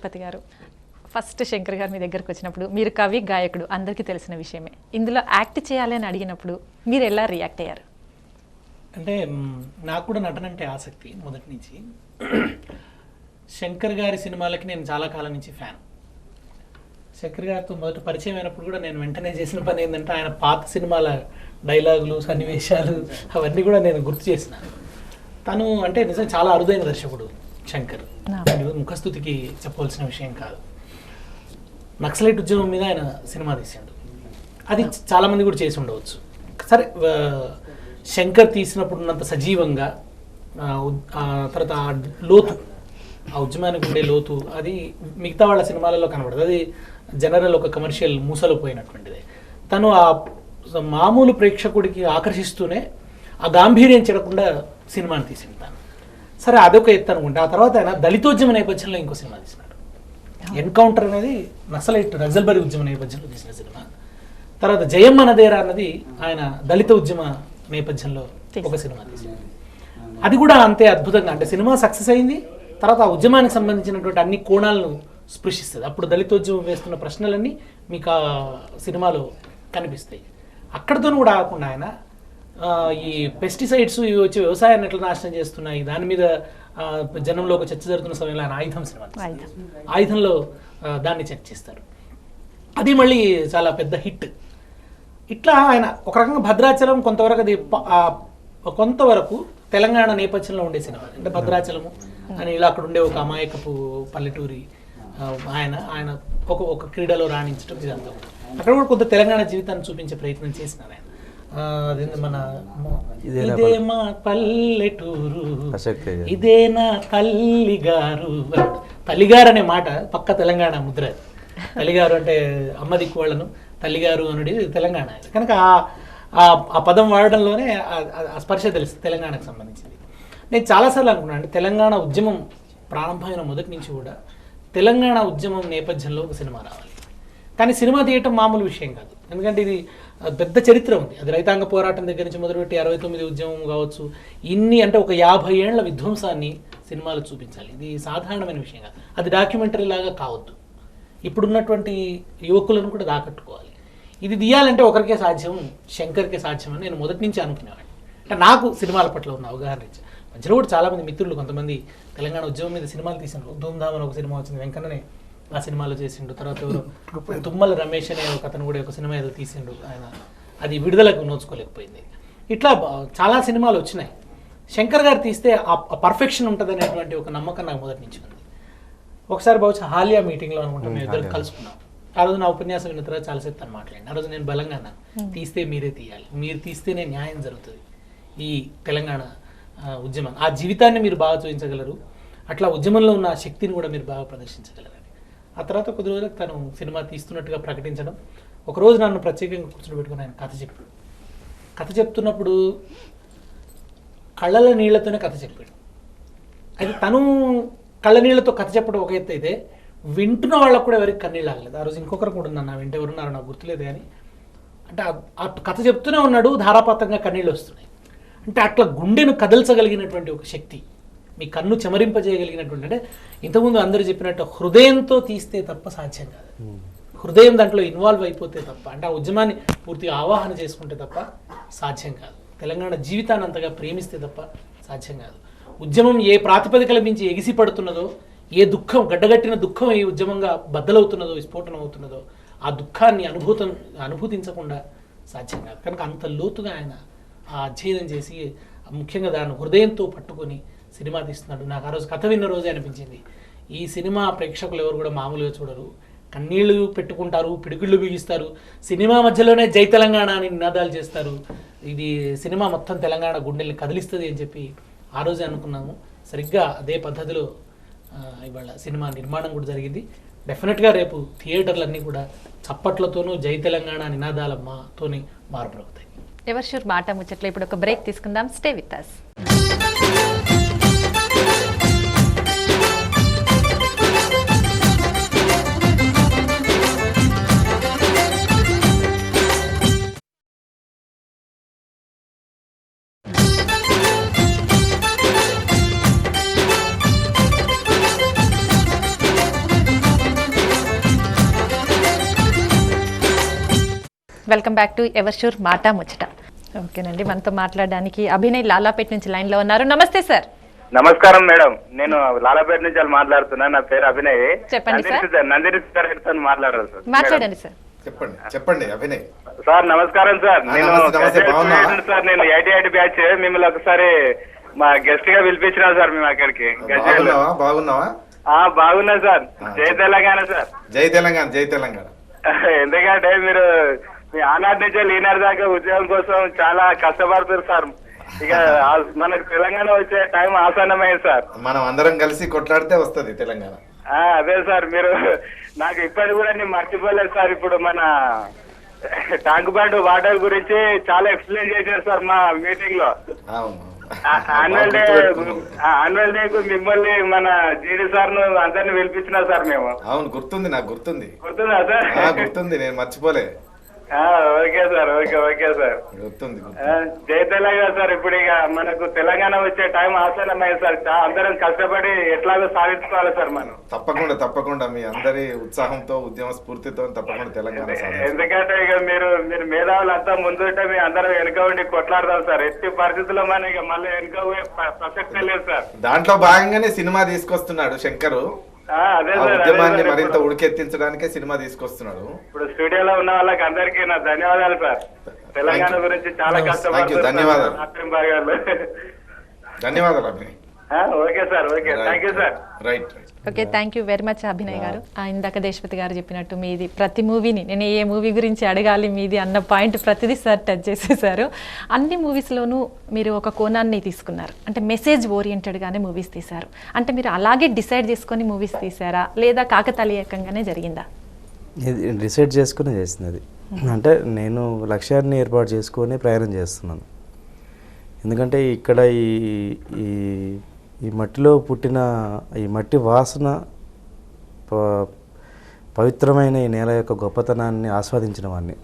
పతి గారు, ఫస్ట్ శంకర్ గారు మీ దగ్గరకు వచ్చినప్పుడు మీరు కవి గాయకుడు అందరికీ తెలిసిన విషయమే. ఇందులో యాక్ట్ చేయాలి అని అడిగినప్పుడు మీరు ఎలా రియాక్ట్ అయ్యారు? అంటే నాకు కూడా నటన అంటే ఆసక్తి మొదటి నుంచి. శంకర్ గారి సినిమాలకి నేను చాలా కాలం నుంచి ఫ్యాన్. శంకర్ గారితో మొదట పరిచయం అయినప్పుడు కూడా నేను వెంటనే చేసిన పని ఏంటంటే ఆయన పాత సినిమాల డైలాగులు, సన్నివేశాలు అవన్నీ కూడా నేను గుర్తు చేసిన. తను అంటే నిజంగా చాలా అరుదైన దర్శకుడు శంకర్. ముఖస్థుతికి చెప్పవలసిన విషయం కాదు. నక్సలైట్ ఉద్యమం మీద ఆయన సినిమా తీసాడు. అది చాలా మంది కూడా చేసి ఉండవచ్చు. సరే, శంకర్ తీసినప్పుడు ఉన్నంత సజీవంగా తర్వాత ఆ లోతు, ఆ ఉద్యమానికి ఉండే లోతు అది మిగతా వాళ్ళ సినిమాలలో కనబడదు. అది జనరల్ ఒక కమర్షియల్ మూసలో పోయినటువంటిది. తను ఆ మామూలు ప్రేక్షకుడికి ఆకర్షిస్తూనే ఆ గాంభీర్యం చెడకుండా సినిమాని తీసింది తాను. సరే, అదొక ఎత్తు అనుకుంటే ఆ తర్వాత ఆయన దళితోద్యమ నేపథ్యంలో ఇంకో సినిమా తీసినాడు. ఎన్కౌంటర్ అనేది నక్సల్బరీ ఉద్యమ నేపథ్యంలో తీసిన సినిమా. తర్వాత జయమ్మ నదేరా అన్నది ఆయన దళిత ఉద్యమ నేపథ్యంలో ఒక సినిమా తీసింది. అది కూడా అంతే అద్భుతంగా, అంటే సినిమా సక్సెస్ అయింది. తర్వాత ఆ ఉద్యమానికి సంబంధించినటువంటి అన్ని కోణాలను స్పృశిస్తుంది. అప్పుడు దళితోద్యమం వేస్తున్న ప్రశ్నలన్నీ మీకు ఆ సినిమాలో కనిపిస్తాయి. అక్కడితో కూడా ఆగకుండా ఆయన ఈ పెస్టిసైడ్స్ ఇవి వచ్చి వ్యవసాయాన్ని ఎట్లా నాశనం చేస్తున్నాయి దాని మీద జనంలో ఒక చర్చ జరుగుతున్న సమయంలో ఆయన ఆయుధం సినిమా, ఆయుధంలో దాన్ని చర్చిస్తారు. అది మళ్ళీ చాలా పెద్ద హిట్. ఇట్లా ఆయన ఒక రకంగా భద్రాచలం కొంతవరకు అది కొంతవరకు తెలంగాణ నేపథ్యంలో ఉండే సినిమా. అంటే భద్రాచలము అని ఇలా అక్కడ ఉండే ఒక అమాయకపు పల్లెటూరి ఆయన ఒక క్రీడలో రాణించడం ఇదంతా. అక్కడ కూడా కొంత తెలంగాణ జీవితాన్ని చూపించే ప్రయత్నం చేసినారు ఆయన. మన ఇదే మా పల్లెటూరు, ఇదే నా తల్లిగారు. తల్లిగారు అనే మాట పక్క తెలంగాణ ముద్ర. తల్లిగారు అంటే అమ్మ దిక్కు వాళ్ళను, తల్లిగారు అనేది తెలంగాణ. కనుక ఆ పదం వాడడంలోనే ఆ స్పర్శ తెలుస్తుంది తెలంగాణకు సంబంధించింది. నేను చాలాసార్లు అనుకున్నాను, అంటే తెలంగాణ ఉద్యమం ప్రారంభమైన మొదటి నుంచి కూడా తెలంగాణ ఉద్యమం నేపథ్యంలో ఒక సినిమా రావాలి. కానీ సినిమా తీయటం మామూలు విషయం కాదు. ఎందుకంటే ఇది పెద్ద చరిత్ర ఉంది. అది రైతాంగ పోరాటం దగ్గర నుంచి మొదలుపెట్టి 69 ఉద్యమం కావచ్చు, ఇన్ని అంటే ఒక 50 ఏళ్ల విధ్వంసాన్ని సినిమాలు చూపించాలి. ఇది సాధారణమైన విషయం కాదు. అది డాక్యుమెంటరీ లాగా కావద్దు. ఇప్పుడున్నటువంటి యువకులను కూడా దాకట్టుకోవాలి. ఇది తీయాలంటే ఒకరికే సాధ్యం, శంకర్కే సాధ్యం అని నేను మొదటి నుంచి అనుకునేవాడిని. అంటే నాకు సినిమాల పట్ల ఉన్న అవగాహన నుంచి. మధ్యలో కూడా చాలామంది మిత్రులు కొంతమంది తెలంగాణ ఉద్యమం మీద సినిమాలు తీసినారు. ధూమ్ధామ్ అని ఒక సినిమా వచ్చింది, వెంకన్ననే ఆ సినిమాలో చేసిండు. తర్వాత ఎవరు తుమ్మల రమేష్ అనే ఒక అతను కూడా ఒక సినిమా ఏదో తీసిండు. ఆయన అది విడుదలకు నోచుకోలేకపోయింది. ఇట్లా చాలా సినిమాలు వచ్చినాయి. శంకర్ గారు తీస్తే ఆ పర్ఫెక్షన్ ఉంటుంది అనేటువంటి ఒక నమ్మకం నాకు మొదటి నుంచి ఉంది. ఒకసారి బహుశా హాలియా మీటింగ్లో అనుకుంటాం, మేము ఇద్దరు కలుసుకున్నాం. ఆ రోజు నా ఉపన్యాసం విన్న తర్వాత చాలాసేపు తను మాట్లాడింది. ఆ రోజు నేను బలంగా అన్నాను, తీస్తే మీరే తీయాలి, మీరు తీస్తేనే న్యాయం జరుగుతుంది ఈ తెలంగాణ ఉద్యమం. ఆ జీవితాన్ని మీరు బాగా చూపించగలరు, అట్లా ఉద్యమంలో ఉన్న శక్తిని కూడా మీరు బాగా ప్రదర్శించగలరు. ఆ తర్వాత కొద్ది రోజులకు తను సినిమా తీస్తున్నట్టుగా ప్రకటించడం. ఒకరోజు నన్ను ప్రత్యేకంగా కూర్చోబెట్టుకుని ఆయన కథ చెప్పాడు. కథ చెప్తున్నప్పుడు కళ్ళల నీళ్లతోనే కథ చెప్పాడు. అయితే తను కళ్ళ నీళ్లతో కథ చెప్పడం ఒక ఎత్తు అయితే, వింటున్న వాళ్ళకు కూడా ఎవరికి కన్నీళ్ళు ఆగలేదు. ఆ రోజు ఇంకొకరు కూడా ఉన్నారు, నా వెంట ఎవరున్నారో నాకు గుర్తులేదు. కానీ అంటే ఆ కథ చెప్తూనే ఉన్నాడు, ధారాపాతంగా కన్నీళ్ళు వస్తున్నాయి. అంటే అట్లా గుండెను కదల్చగలిగినటువంటి ఒక శక్తి, మీ కన్ను చెమరింపజేయగలిగినటువంటి, అంటే ఇంతకుముందు అందరూ చెప్పినట్టు హృదయంతో తీస్తే తప్ప సాధ్యం కాదు. హృదయం దాంట్లో ఇన్వాల్వ్ అయిపోతే తప్ప, అంటే ఆ ఉద్యమాన్ని పూర్తిగా ఆవాహన చేసుకుంటే తప్ప సాధ్యం కాదు. తెలంగాణ జీవితాన్ని అంతగా ప్రేమిస్తే తప్ప సాధ్యం కాదు. ఉద్యమం ఏ ప్రాతిపదికల మించి ఎగిసి పడుతున్నదో, ఏ దుఃఖం గడ్డగట్టిన దుఃఖం ఏ ఉద్యమంగా బద్దలవుతున్నదో, విస్ఫోటనం అవుతున్నదో, ఆ దుఃఖాన్ని అనుభూతించకుండా సాధ్యం కాదు. కనుక అంత లోతుగా ఆయన ఆ అధ్యయనం చేసి ముఖ్యంగా దాన్ని హృదయంతో పట్టుకొని సినిమా తీస్తున్నాడు. నాకు ఆ రోజు కథ విన్న రోజే అనిపించింది, ఈ సినిమా ప్రేక్షకులు ఎవరు కూడా మామూలుగా చూడరు, కన్నీళ్లు పెట్టుకుంటారు, పిడికిళ్ళు బిగిస్తారు, సినిమా మధ్యలోనే జై తెలంగాణ అని నినాదాలు చేస్తారు. ఇది సినిమా మొత్తం తెలంగాణ గుండెల్ని కదిలిస్తుంది అని చెప్పి ఆ రోజే అనుకున్నాము. సరిగ్గా అదే పద్ధతిలో ఇవాళ సినిమా నిర్మాణం కూడా జరిగింది. డెఫినెట్గా రేపు థియేటర్లన్నీ కూడా చప్పట్లతోనూ జై తెలంగాణ నినాదాలతోని మార్పులవుతాయి. ఎవర్ షూర్ మాట ముచ్చట్లో ఇప్పుడు ఒక బ్రేక్ తీసుకుందాం. Stay with us. Welcome back to ever sure మాట ముచ్చట. ఓకేనండి, మనతో మాట్లాడడానికి అభినయ్ లాలాపేట్ నుంచి లైన్లో ఉన్నారు. నమస్తే సార్. నమస్కారం మేడం, నేను లాలాపేట నుంచి మాట్లాడుతున్నా. నా పేరు అభినయ్. చెప్పండి సార్. నందిని సార్ మాట్లాడారు సార్. మాట్లాడండి సార్. చెప్పండి అభినయ్ సార్. నమస్కారం సార్. నేను సార్ నేను 88 బ్యాచ్. మిమ్మల్ని ఒకసారి మా గెస్ట్ గా పిలిపించినా సార్ మేము అక్కడికి. బాగున్నావా? బాగున్నా సార్. జై తెలంగాణ సార్. జై తెలంగాణ, జై తెలంగాణ. ఎందుకంటే మీరు మీ ఆనాటి నుంచి ఈనాటి దాకా ఉద్యోగం కోసం చాలా కష్టపడుతారు సార్. ఇక మనకు తెలంగాణ వచ్చే టైం ఆసన్నమైంది సార్. మనం అందరం కలిసి కొట్లాడితే వస్తది తెలంగాణ. అదే సార్, మీరు నాకు ఇప్పటి కూడా నేను మర్చిపోలేదు సార్. ఇప్పుడు మన ట్యాంక్ బండ్ వాటర్ గురించి చాలా ఎక్స్ప్లెయిన్ చేశారు సార్ మా మీటింగ్ లో. యాన్యువల్ డేకు మిమ్మల్ని మన జీడి సార్ ను అందరిని పిలిపించినా సార్ మేము. అవును, గుర్తుంది, నాకు గుర్తుందా సార్? గుర్తుంది, నేను మర్చిపోలే. Okay sir, okay sir. గుర్తుంది. జై తెలంగాణ సార్. ఇప్పుడు ఇక మనకు తెలంగాణ వచ్చే టైం ఆసన్నమైంది సార్. అందరం కష్టపడి ఎట్లాగో సాధించుకోవాలి సార్ మనం. తప్పకుండా మీ అందరి ఉత్సాహంతో, ఉద్యమ స్ఫూర్తితో తప్పకుండా తెలంగాణ. ఎందుకంటే ఇక మీరు మేధావులు అంతా ముందుంటే మీ అందరం వెనుక ఉండి కొట్లాడదాం సార్. ఎట్టి పరిస్థితుల్లో మనం ఇక మళ్ళీ వెనుక పోయే ప్రసక్తే లేదు సార్. దాంట్లో భాగంగానే సినిమా తీసుకొస్తున్నాడు శంకరు. అదే సార్, ఉద్యమాన్ని మరింత ఉడికెత్తించడానికే సినిమా తీసుకొస్తున్నాడు. ఇప్పుడు స్టూడియోలో ఉన్న వాళ్ళకి అందరికీ నా ధన్యవాదాలు సార్. తెలంగాణ గురించి చాలా కష్టపడుతున్నారు. ధన్యవాదాలు. Okay sir, okay, thank you sir. Right. Okay, thank you very much Abhinay గారు. ఇందాక దేశపతి గారు చెప్పినట్టు మీది ప్రతి మూవీని నేను ఏ మూవీ గురించి అడగాలి మీది అన్న పాయింట్ ప్రతిదీ సార్ టచ్ చేసేసారు. అన్ని మూవీస్లోనూ మీరు ఒక కోణాన్ని తీసుకున్నారు, అంటే మెసేజ్ ఓరియంటెడ్గానే మూవీస్ తీశారు. అంటే మీరు అలాగే డిసైడ్ చేసుకొని మూవీస్ తీసారా, లేదా కాకతాళీయకంగానే జరిగిందా? డిసైడ్ చేసుకుని చేసింది అది. అంటే నేను లక్ష్యాన్ని ఏర్పాటు చేసుకొని ప్రయాణం చేస్తున్నాను. ఎందుకంటే ఇక్కడ ఈ మట్టిలో పుట్టిన ఈ మట్టి వాసన, పవిత్రమైన ఈ నేల యొక్క గొప్పతనాన్ని ఆస్వాదించిన వాడిని.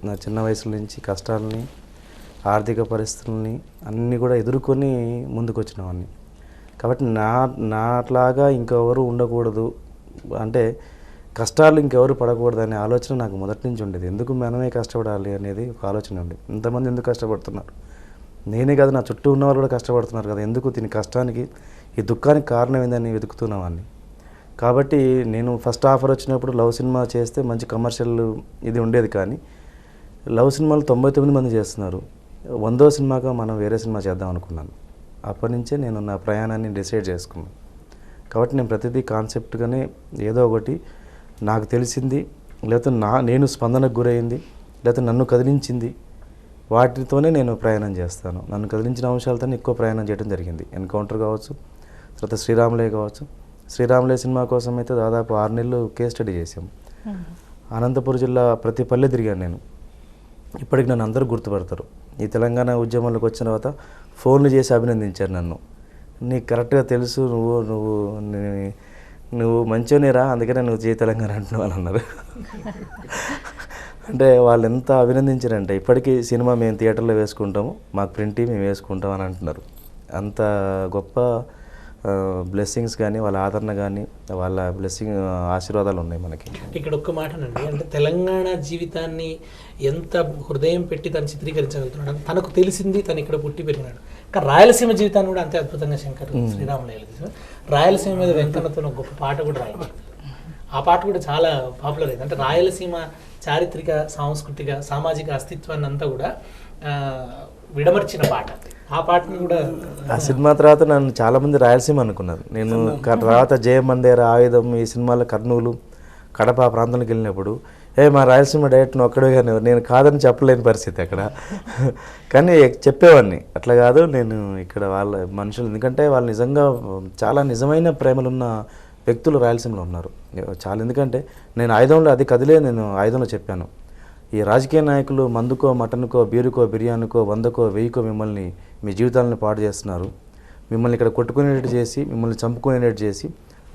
నా చిన్న వయసు నుంచి కష్టాలని, ఆర్థిక పరిస్థితులని అన్నీ కూడా ఎదుర్కొని ముందుకు వచ్చిన వాడిని. కాబట్టి నాట్లాగా ఇంకెవరు ఉండకూడదు, అంటే కష్టాలు ఇంకెవరు పడకూడదు అనే ఆలోచన నాకు మొదటి నుంచి ఉండేది. ఎందుకు మనమే కష్టపడాలి అనేది ఒక ఆలోచన ఉండేది. ఇంతమంది ఎందుకు కష్టపడుతున్నారు, నేనే కాదు నా చుట్టూ ఉన్న వాళ్ళు కూడా కష్టపడుతున్నారు కదా, ఎందుకు దీని కష్టానికి, ఈ దుఃఖానికి కారణం ఏందని వెతుకుతున్నావాన్ని. కాబట్టి నేను ఫస్ట్ ఆఫర్ వచ్చినప్పుడు లవ్ సినిమా చేస్తే మంచి కమర్షియల్ ఇది ఉండేది, కానీ లవ్ సినిమాలు 99 మంది చేస్తున్నారు. 100వ సినిమాగా మనం వేరే సినిమా చేద్దాం అనుకున్నాను. అప్పటి నుంచే నేను నా ప్రయాణాన్ని డిసైడ్ చేసుకున్నాను. కాబట్టి నేను ప్రతిదీ కాన్సెప్ట్గానే ఏదో ఒకటి నాకు తెలిసింది, లేకపోతే నేను స్పందనకు గురైంది, లేకపోతే నన్ను కదిలించింది, వాటితోనే నేను ప్రయాణం చేస్తాను. నన్ను కదిలించిన అంశాలతో ఎక్కువ ప్రయాణం చేయడం జరిగింది. ఎన్కౌంటర్ కావచ్చు, తర్వాత శ్రీరాములే కావచ్చు. శ్రీరాములే సినిమా కోసం అయితే దాదాపు 6 నెలలు కేస్ స్టడీ చేశాం. అనంతపురం జిల్లా ప్రతి పల్లె తిరిగాను నేను. ఇప్పటికి నన్ను అందరూ గుర్తుపడతారు. ఈ తెలంగాణ ఉద్యమంలోకి వచ్చిన తర్వాత ఫోన్లు చేసి అభినందించారు నన్ను. నీకు కరెక్ట్గా తెలుసు, నువ్వు మంచిగానేరా, అందుకనే నువ్వు జై తెలంగాణ అంటున్నావు అని అన్నారు. అంటే వాళ్ళు ఎంత అభినందించారంటే ఇప్పటికీ సినిమా మేము థియేటర్లో వేసుకుంటాము, మాకు ప్రింట్ మేము వేసుకుంటాం అని అంటున్నారు. అంత గొప్ప బ్లెస్సింగ్స్ కానీ, వాళ్ళ ఆదరణ కానీ, వాళ్ళ ఆశీర్వాదాలు ఉన్నాయి మనకి. ఇక్కడ ఒక్క మాటనండి, అంటే తెలంగాణ జీవితాన్ని ఎంత హృదయం పెట్టి తను చిత్రీకరించగలుగుతున్నాడు. తనకు తెలిసింది, తను ఇక్కడ పుట్టి పెరిగినాడు. కానీ రాయలసీమ జీవితాన్ని కూడా అంతే అద్భుతంగా శంకర్ శ్రీరాములు రాయలసీమ మీద వెంకన్నతో ఒక గొప్ప పాట కూడా రాయించారు. ఆ పాట కూడా చాలా పాపులర్ అయింది. అంటే రాయలసీమ చారిత్రక, సాంస్కృతిక, సామాజిక అస్తిత్వాన్ని అంతా కూడా విడమర్చిన పాట. ఆ పాటను కూడా ఆ సినిమా తర్వాత నన్ను చాలామంది రాయలసీమ అనుకున్నారు. నేను తర్వాత జయమందేర, ఆయుధం ఈ సినిమాలో కర్నూలు, కడప ఆ ప్రాంతానికి వెళ్ళినప్పుడు మా రాయలసీమ డైరెక్ట్ నువ్వు ఒక్కడే కానీ నేను కాదని చెప్పలేని పరిస్థితి అక్కడ. కానీ చెప్పేవాడిని, అట్లా కాదు నేను ఇక్కడ వాళ్ళ మనుషులు, ఎందుకంటే వాళ్ళు నిజంగా చాలా నిజమైన ప్రేమలున్న వ్యక్తులు రాయలసీమలో ఉన్నారు చాలా. ఎందుకంటే నేను ఆయుధంలో అది కదిలే నేను ఆయుధంలో చెప్పాను, ఈ రాజకీయ నాయకులు మందుకో, మటన్కో, బీరుకో, బిర్యానీకో, 100కో, 1000కో మిమ్మల్ని మీ జీవితాలను పాడు చేస్తున్నారు. మిమ్మల్ని ఇక్కడ కొట్టుకునేటట్టు చేసి, మిమ్మల్ని చంపుకునేటట్టు చేసి,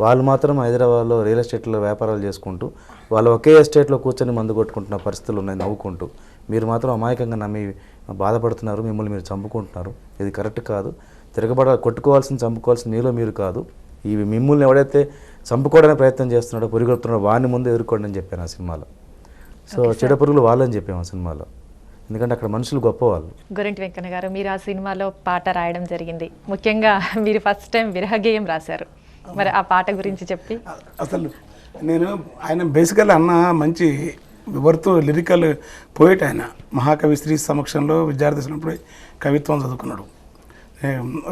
వాళ్ళు మాత్రం హైదరాబాద్లో రియల్ ఎస్టేట్లో వ్యాపారాలు చేసుకుంటూ, వాళ్ళు ఒకే ఎస్టేట్లో కూర్చొని మందు కొట్టుకుంటున్న పరిస్థితులు ఉన్నాయి నవ్వుకుంటూ. మీరు మాత్రం అమాయకంగా నమ్మి బాధపడుతున్నారు, మిమ్మల్ని మీరు చంపుకుంటున్నారు. ఇది కరెక్ట్ కాదు. కొట్టుకోవాల్సింది, చంపుకోవాల్సింది మీలో మీరు కాదు. ఇవి మిమ్మల్ని ఎవడైతే చంపుకోవడానికి ప్రయత్నం చేస్తున్నాడో, పురిగొడుతున్నాడో వాడిని ముందు ఎదుర్కోండి అని చెప్పాను ఆ సినిమాలో. సో చెడపురుగులు వాళ్ళని చెప్పాము ఆ సినిమాలో, ఎందుకంటే అక్కడ మనుషులు గొప్పవాళ్ళు. గోరంటి వెంకన్న గారు, మీరు ఆ సినిమాలో పాట రాయడం జరిగింది, ముఖ్యంగా మీరు ఫస్ట్ టైం విరహగేయం రాశారు. మరి ఆ పాట గురించి చెప్పి. అసలు నేను ఆయన బేసికల్ అన్న మంచి వివర్తో లిరికల్ పోయిట్. ఆయన మహాకవి శ్రీ సమక్షంలో విద్యార్థి దశలో కవిత్వం చదువుకున్నాడు.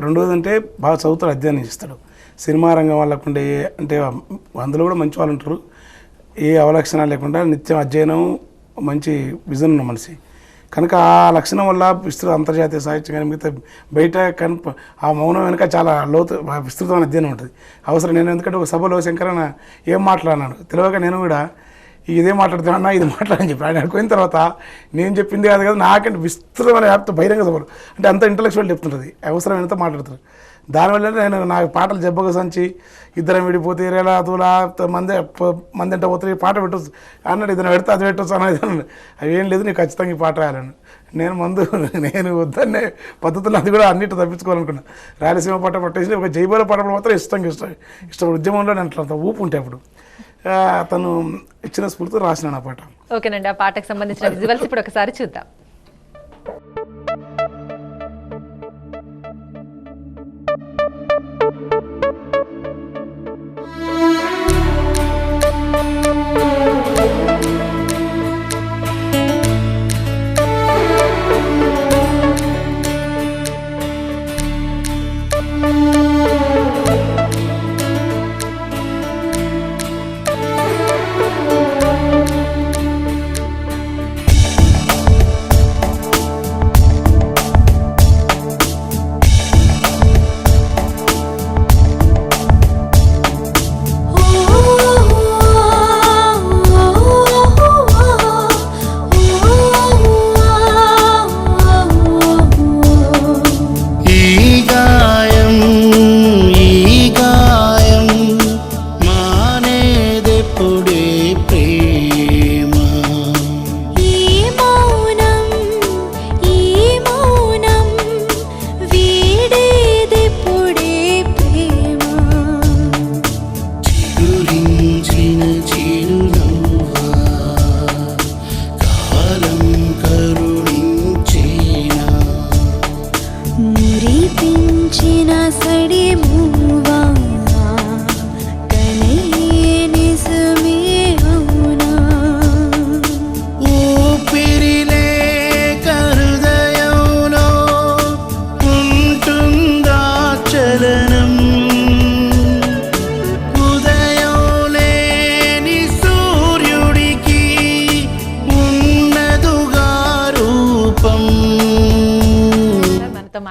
రెండోది అంటే బాగా చదువుతాడు, అధ్యయనం చేస్తాడు. సినిమా రంగం వాళ్ళకు ఉండే అంటే అందులో కూడా మంచి వాళ్ళు ఉంటారు, ఏ అవలక్షణాలు లేకుండా నిత్యం అధ్యయనం, మంచి విజన్ ఉన్న మనిషి కనుక ఆ లక్షణం వల్ల విస్తృత అంతర్జాతీయ సాహిత్యం కానీ మిగతా బయట ఆ మౌనం వెనుక చాలా విస్తృతమైన అధ్యయనం ఉంటుంది అవసరం. నేను ఎందుకంటే ఒక సభలో శంకరన్న ఏం మాట్లాడినాడు తెలియక నేను కూడా ఇదే మాట్లాడుతున్నా, ఇది మాట్లాడని చెప్పి ఆయన అనుకున్న తర్వాత నేను చెప్పింది కాదు కదా, నాకంటే విస్తృతమైన వ్యాప్తి బహిరంగ సభలు అంటే అంత ఇంటలెక్చువల్ చెప్తుంటుంది, అవసరం ఎంత మాట్లాడుతారు. దానివల్ల నేను నాకు పాటలు జబ్బగా సంచి ఇద్దరం విడిపోతే రేలా తూలా మందంట పోతే పాట పెట్టవచ్చు అన్నాడు, ఇద్దరు పెడితే అది పెట్టవచ్చు అన్నది. అవి ఏం లేదు, నీకు ఖచ్చితంగా ఈ పాట రాయాలని. నేను వద్దనే పద్ధతులు అది కూడా అన్నిటి తప్పించుకోవాలనుకున్నా. రాయలసీమ పాట పట్టేసి ఒక జైబోల పాట మాత్రం ఇష్టం ఉద్యమంలో నేను అట్లా ఊపు ఉంటే అప్పుడు తను ఇచ్చిన స్ఫూర్తితో రాసిన ఆ పాట. ఓకేనండి, ఆ పాటకు సంబంధించిన విజువల్స్ ఇప్పుడు ఒకసారి చూద్దాం.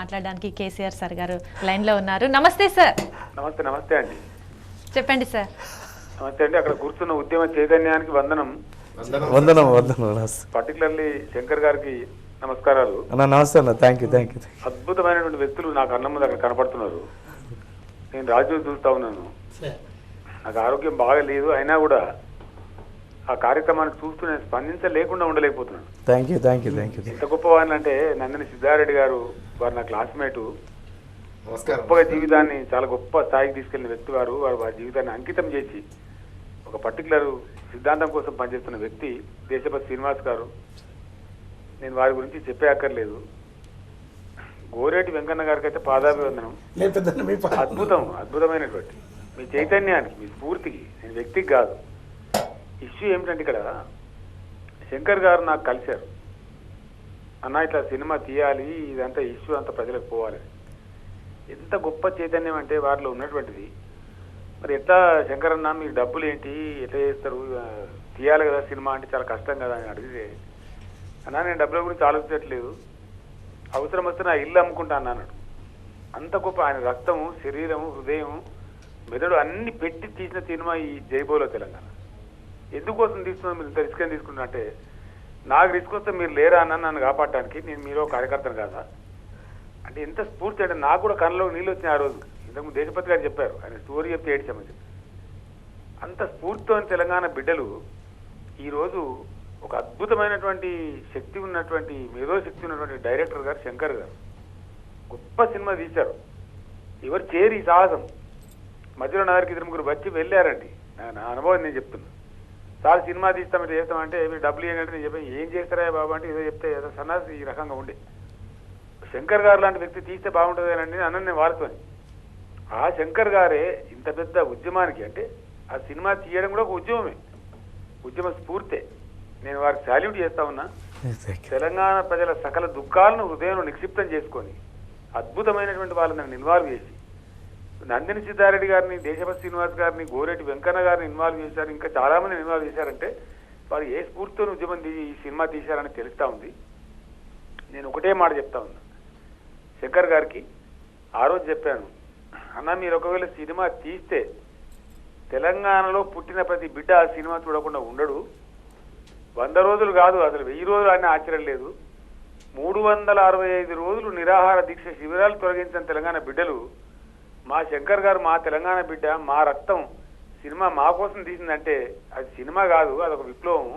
మాట్లాడడానికి కేసీఆర్ సార్ గారు లైన్ లో ఉన్నారు. నమస్తే సార్. నమస్తే అండి. చెప్పండి సార్. నమస్తే అండి. అక్కడ కూర్చున్న ఉద్యమ చైతన్యానికి వందనం. పర్టికులర్లీ శంకర్ గారికి నమస్కారాలు. నమస్తే అన్న, థ్యాంక్ యూ. అద్భుతమైనటువంటి వ్యక్తులు నాకు అన్నం ముందు అక్కడ కనపడుతున్నారు. నేను రాజు చూస్తా ఉన్నాను, నాకు ఆరోగ్యం బాగా లేదు, అయినా కూడా ఆ కార్యక్రమాన్ని చూస్తూ నేను స్పందించలేకుండా ఉండలేకపోతున్నాను. Thank you. ఎంత గొప్పవాళ్ళు అంటే నందని సిద్ధారెడ్డి గారు, వారు నా క్లాస్మేటు, గొప్పగా జీవితాన్ని చాలా గొప్ప స్థాయికి తీసుకెళ్లిన వ్యక్తి వారు వారి జీవితాన్ని అంకితం చేసి ఒక పర్టికులర్ సిద్ధాంతం కోసం పనిచేస్తున్న వ్యక్తి దేశపతి శ్రీనివాస్ గారు. నేను వారి గురించి చెప్పే అక్కర్లేదు. గోరేటి వెంకన్న గారికి అయితే పాదాభివందనం. అద్భుతమైనటువంటి మీ చైతన్యానికి, మీ స్ఫూర్తికి. నేను వ్యక్తికి కాదు. ఇష్యూ ఏమిటంటే ఇక్కడ శంకర్ గారు నాకు కలిశారు, అన్న ఇట్లా సినిమా తీయాలి, ఇదంతా ఇష్యూ అంతా ప్రజలకు పోవాలి. ఎంత గొప్ప చైతన్యం అంటే వారిలో ఉన్నటువంటిది. మరి ఎట్లా శంకర్ అన్న మీకు డబ్బులు ఏంటి, ఎట్లా చేస్తారు, తీయాలి కదా సినిమా అంటే చాలా కష్టం కదా అని అడిగితే, అన్నా నేను డబ్బుల గురించి ఆలోచించట్లేదు, అవసరం వస్తే నా ఇల్లు అమ్ముకుంటా అన్నాడు. అంత గొప్ప ఆయన రక్తము, శరీరము, హృదయం, మెదడు అన్ని పెట్టి తీసిన సినిమా ఈ జైబోలో తెలంగాణ. ఎందుకోసం తీసుకున్నా, మీరు ఇంత రిస్క్ అని తీసుకున్నా అంటే, నాకు రిస్క్ వస్తే మీరు లేరా అన్న నన్ను కాపాడటానికి, నేను మీలో కార్యకర్తను కాదా అంటే ఎంత స్ఫూర్తి అంటే నాకు కూడా కళ్ళలో నీళ్ళు వచ్చినాయి ఆ రోజు. ఇంతకుముందు దేశపతి గారు చెప్పారు, ఆయన స్టోరీ చెప్తే ఏడ్చామని చెప్పి. అంత స్ఫూర్తితో తెలంగాణ బిడ్డలు ఈరోజు ఒక అద్భుతమైనటువంటి శక్తి ఉన్నటువంటి, మేధోశక్తి ఉన్నటువంటి డైరెక్టర్ గారు శంకర్ గారు గొప్ప సినిమా తీశారు. ఎవరు చేరి సాహసం మధ్యలో నగరికి 2-3 వచ్చి వెళ్ళారండి. నా అనుభవం నేను చెప్తున్నా. సార్ సినిమా తీస్తాం ఇట్లా చేస్తామంటే మీరు డబ్బులు ఏంటంటే నేను చెప్పి ఏం చేస్తారా బాబు అంటే ఏదో చెప్తే ఏదో సన్నాసి ఈ రకంగా ఉండే. శంకర్ గారు లాంటి వ్యక్తి తీస్తే బాగుంటుంది అని అన్న నేను వాడుతాను. ఆ శంకర్ గారే ఇంత పెద్ద ఉద్యమానికి అంటే ఆ సినిమా తీయడం కూడా ఒక ఉద్యమమే, ఉద్యమ స్ఫూర్తే. నేను వారికి సాల్యూట్ చేస్తా ఉన్నా. తెలంగాణ ప్రజల సకల దుఃఖాలను హృదయంలో నిక్షిప్తం చేసుకొని అద్భుతమైనటువంటి వాళ్ళని ఇన్వాల్వ్ చేసి నందిని సిద్ధారెడ్డి గారిని, దేశపతి శ్రీనివాస్ గారిని, గోరెడ్డి వెంకన్న గారిని ఇన్వాల్వ్ చేశారు, ఇంకా చాలా మందిని ఇన్వాల్వ్ చేశారంటే వారు ఏ స్ఫూర్తితో ఉద్యమం ఈ సినిమా తీశారని తెలుస్తా ఉంది. నేను ఒకటే మాట చెప్తా ఉన్నా శంకర్ గారికి. ఆ రోజు చెప్పాను, అన్న మీరు ఒకవేళ సినిమా తీస్తే తెలంగాణలో పుట్టిన ప్రతి బిడ్డ ఆ సినిమా చూడకుండా ఉండడు. 100 రోజులు కాదు, అసలు 1000 రోజులు అని ఆశ్చర్యం లేదు. 365 రోజులు నిరాహార దీక్ష శిబిరాలు తొలగించిన తెలంగాణ బిడ్డలు మా శంకర్ గారు, మా తెలంగాణ బిడ్డ, మా రక్తం సినిమా మా కోసం తీసిందంటే అది సినిమా కాదు, అదొక విప్లవం.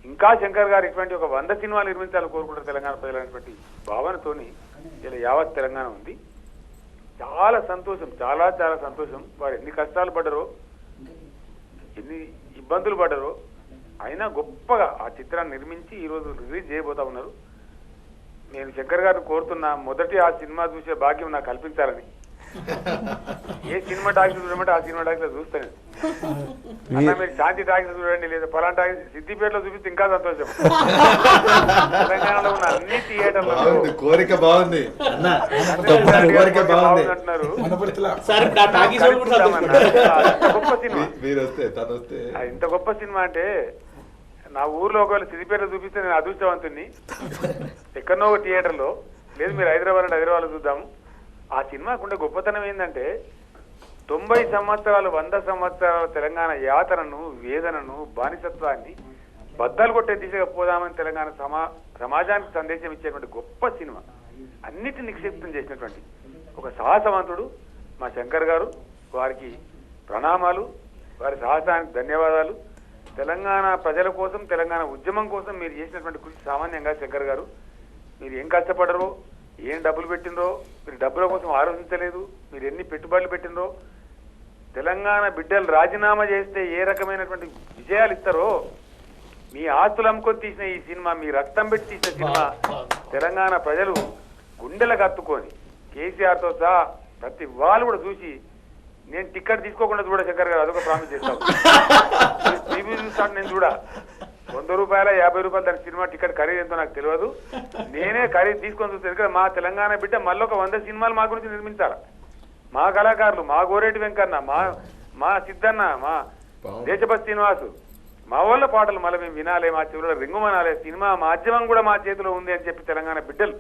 ఇంకా శంకర్ గారు ఇటువంటి ఒక 100 సినిమాలు నిర్మించాలని కోరుకుంటారు తెలంగాణ ప్రజలైనటువంటి భావనతోని ఇలా యావత్ తెలంగాణ ఉంది. చాలా సంతోషం, చాలా చాలా సంతోషం. వారు ఎన్ని కష్టాలు పడ్డారో, ఎన్ని ఇబ్బందులు పడ్డారో, అయినా గొప్పగా ఆ చిత్రాన్ని నిర్మించి ఈరోజు రిలీజ్ చేయబోతా ఉన్నారు. నేను శంకర్ గారిని కోరుతున్నా, మొదటి ఆ సినిమా చూసే భాగ్యం నాకు కల్పించాలని. ఏ సినిమా టాకీస్ చూడమంటే ఆ సినిమా టాకీస్ చూస్తాను. అన్న మీరు శాంతి టాకీస్ చూడండి, లేదా పలానా టాకీస్ సిద్దిపేటలో చూపిస్తే ఇంకా సంతోషం. తెలంగాణలో ఉన్న అన్ని థియేటర్లలో కోరిక బాగుంది అంటున్నారు. గొప్ప సినిమా, మీరు వస్తే తను వస్తే ఇంత గొప్ప సినిమా అంటే నా ఊర్లో ఒకవేళ సిద్దిపేటలో చూపిస్తే నేను అదృష్టవంతుని. ఎక్కడనో ఒక థియేటర్లో, లేదు మీరు హైదరాబాద్ అంటే హైదరాబాద్లో చూద్దాము. ఆ సినిమాకు ఉండే గొప్పతనం ఏంటంటే 90 సంవత్సరాలు 100 సంవత్సరాల తెలంగాణ యాతనను, వేదనను, బానిసత్వాన్ని బద్దలు కొట్టే దిశగా పోదామని తెలంగాణ సమాజానికి సందేశం ఇచ్చేటువంటి గొప్ప సినిమా. అన్నిటిని నిక్షిప్తం చేసినటువంటి ఒక సాహసవంతుడు మా శంకర్ గారు. వారికి ప్రణామాలు, వారి సాహసానికి ధన్యవాదాలు. తెలంగాణ ప్రజల కోసం, తెలంగాణ ఉద్యమం కోసం మీరు చేసినటువంటి కృషి సామాన్యంగా శంకర్ గారు. మీరు ఏం కష్టపడరో, ఏం డబ్బులు పెట్టినరో, మీరు డబ్బుల కోసం ఆలోచించలేదు, మీరు ఎన్ని పెట్టుబడులు పెట్టినరో, తెలంగాణ బిడ్డలు రాజీనామా చేస్తే ఏ రకమైనటువంటి విజయాలు ఇస్తారో, మీ ఆస్తులు అమ్ముకొని తీసిన ఈ సినిమా, మీ రక్తం పెట్టి తీసిన సినిమా తెలంగాణ ప్రజలు గుండెలకు హత్తుకొని కేసీఆర్తో సహా ప్రతి వాళ్ళు కూడా చూసి, నేను టికెట్ తీసుకోకుండా చూడ శంకర్ గారు, అదొక ప్రామిస్ చేస్తాను. నేను చూడ 100 రూపాయల 50 రూపాయలు దాని సినిమా టికెట్ ఖరీదు ఎంతో నాకు తెలియదు. నేనే ఖరీదు తీసుకొని చూస్తాను. ఎందుకంటే మా తెలంగాణ బిడ్డ మళ్ళీ ఒక 100 సినిమాలు మా గురించి నిర్మించాలి. మా కళాకారులు, మా గోరెడ్డి వెంకన్న, మా సిద్ధన్న, మా దేశపతి శ్రీనివాసు, మా వాళ్ళ పాటలు మళ్ళీ మేము వినాలి, మా చెవుల రింగుమనాలి, సినిమా మాధ్యమం కూడా మా చేతిలో ఉంది అని చెప్పి తెలంగాణ బిడ్డలు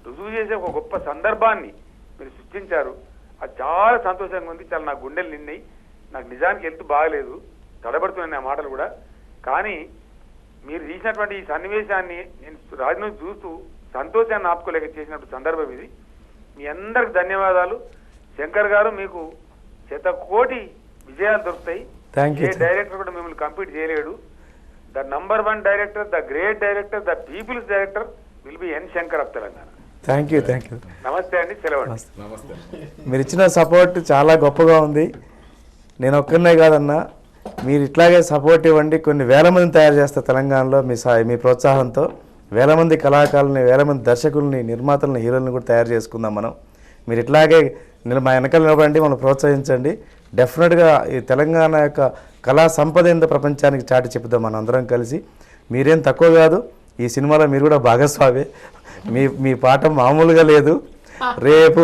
రుజువు చేసే ఒక గొప్ప సందర్భాన్ని మీరు సృష్టించారు. అది చాలా సంతోషంగా ఉంది. చాలా నా గుండెలు నిన్నాయి. నాకు నిజానికి హెల్త్ బాగలేదు, తడబడుతున్నాయి ఆ మాటలు కూడా. కానీ మీరు తీసినటువంటి ఈ సన్నివేశాన్ని నేను రాజును చూస్తూ సంతోషాన్ని ఆపుకోలేక చేసినప్పుడు సందర్భం ఇది. మీ అందరికి ధన్యవాదాలు. శంకర్ గారు, మీకు 100 కోటి విజయాలు దొరుకుతాయి. ఏ డైరెక్టర్ కూడా మిమ్మల్ని కంపీట్ చేయలేడు. The number 1 director, the great director, the people's director will be N Shankar of Telangana. Thank you. నమస్తే అండి, సెలవు. నమస్తే. మీరు ఇచ్చిన సపోర్ట్ చాలా గొప్పగా ఉంది. నేను ఒక్కనే కాదన్నా, మీరు ఇట్లాగే సపోర్ట్ ఇవ్వండి. కొన్ని వేల మందిని తయారు చేస్తారు తెలంగాణలో మీ ప్రోత్సాహంతో. వేల మంది కళాకారులని, వేల మంది దర్శకుల్ని, నిర్మాతలని, హీరోలని కూడా తయారు చేసుకుందాం మనం. మీరు ఇట్లాగే మా వెనకాల నిలబడండి, మనం ప్రోత్సహించండి. డెఫినెట్గా ఈ తెలంగాణ యొక్క కళా సంపద ఏందో ప్రపంచానికి చాటి చెప్తాం మనం అందరం కలిసి. మీరేం తక్కువ కాదు, ఈ సినిమాలో మీరు కూడా భాగస్వామే. మీ పాట మామూలుగా లేదు. రేపు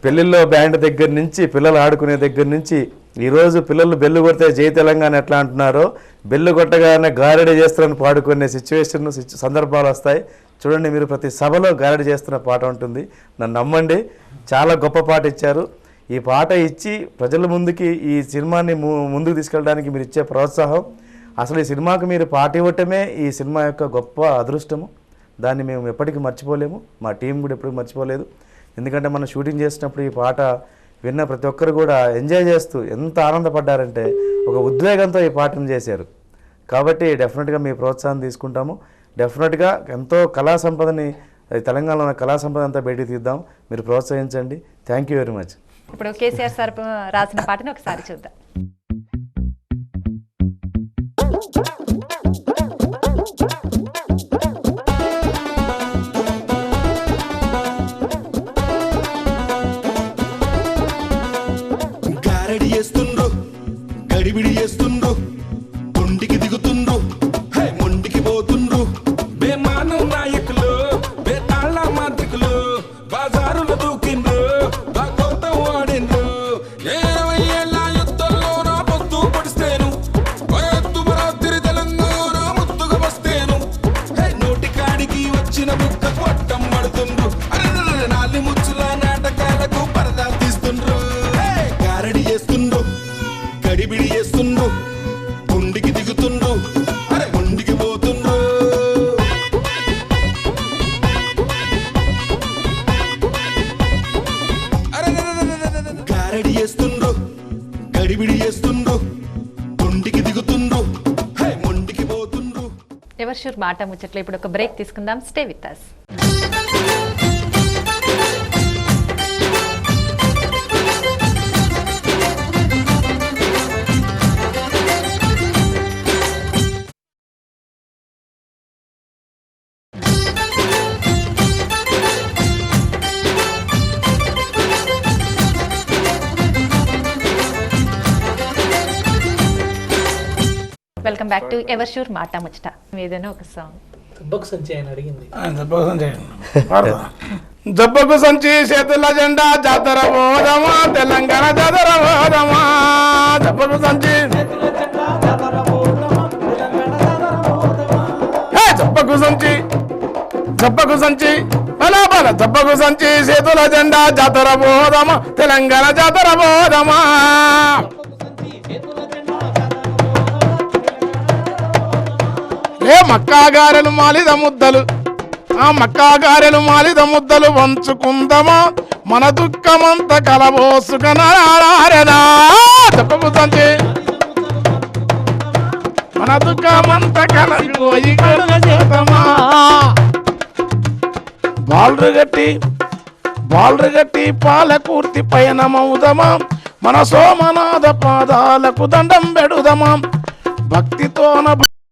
పెళ్ళిళ్ళలో బ్యాండ్ దగ్గర నుంచి, పిల్లలు ఆడుకునే దగ్గర నుంచి, ఈరోజు పిల్లలు బెల్లు కొడితే జై తెలంగాణ ఎట్లా అంటున్నారో, బెల్లు కొట్టగానే గారడి చేస్తారని పాడుకునే సందర్భాలు వస్తాయి. చూడండి, మీరు ప్రతి సభలో గారడి చేస్తున్న పాట ఉంటుంది. నన్ను నమ్మండి, చాలా గొప్ప పాట ఇచ్చారు. ఈ పాట ఇచ్చి ప్రజల ముందుకి ఈ సినిమాని ముందుకు తీసుకెళ్ళడానికి మీరు ఇచ్చే ప్రోత్సాహం, అసలు ఈ సినిమాకు మీరు పాట ఇవ్వటమే ఈ సినిమా యొక్క గొప్ప అదృష్టము. దాన్ని మేము ఎప్పటికీ మర్చిపోలేము, మా టీం కూడా ఎప్పటికీ మర్చిపోలేదు. ఎందుకంటే మనం షూటింగ్ చేసినప్పుడు ఈ పాట విన్న ప్రతి ఒక్కరు కూడా ఎంజాయ్ చేస్తూ ఎంత ఆనందపడ్డారంటే ఒక ఉద్వేగంతో ఈ పాటను చేశారు. కాబట్టి డెఫినెట్గా మీ ప్రోత్సాహం తీసుకుంటాము. డెఫినెట్గా ఎంతో కళా సంపదని, తెలంగాణలో ఉన్న కళా సంపద అంతా బయటికి తీద్దాం. మీరు ప్రోత్సహించండి. Thank you very much. ఇప్పుడు కేసీఆర్ సార్ రాసిన పాటని ఒకసారి చూద్దాం. గారడి చేస్తుండ్రు గడిబిడి చేస్తుండ్రు కొండికి దిగుతుండ్రు హే మొండికి పోతుండ్రు బేమానం నాయకులు బేతాళ మాంత్రికులు బాజారులు దూకిండ్రు బాగోతం ఆడిండ్రు 20 ఏళ్ళ యుద్ధంలో నా పొత్తు పొడిస్తేను వయత్తు మరాత్రి తెలంగాణ ముత్తుగా వస్తేను హే నోటి కాడికి వచ్చిన ముక్క కొట్టం పడుతుండ్రు అరే నాలి ముచ్చుల నాటకాలకు పరదా తీస్తుండ్రు గారడి చేస్తుండ్రు గడిబిడి చేస్తుండ్రు గుండికి దిగుతుండ్రు అరే గుండికి పోతుండ్రు గారడి చేస్తుండ్రు గడిబిడి చేస్తుండ్రు గుండికి దిగుతుండ్రు హే మొండికి పోతుండ్రు. ఎవర్ షూర్ మాట ముచ్చట్లో ఇప్పుడు ఒక బ్రేక్ తీసుకుందాం. Stay with us. Welcome back to ever sure మాట ముచ్చట. ఏదైనా ఒక సాంగ్. తుబ్బకు సంచి ఆయన అడిగింది. జబ్బకు సంచి పాడతా. జబ్బకు సంచి చేతుల జెండా జాతర పోదమా తెలంగాణ జాతర పోదమా జబ్బకు సంచి జబ్బకు సంచి జబ్బకు సంచి బలా బల జబ్బకు సంచి చేతుల జెండా జాతర పోదమా తెలంగాణ జాతర పోదమా ఏ మక్కా గారెలు మాలిద ముద్దలు ఆ మక్కా గారెలు మాలిద ముద్దలు వంచుకుందమా మన దుఃఖమంత కలబోసుకనారెనా చెప్పకు సంచి మన దుఃఖమంత కలబోయి చేతమా బాల్రు గట్టి పాలకూర్తి పయనమవుదమా మన సోమనాథ పాదాలకు దండం పెడుదమా భక్తితోన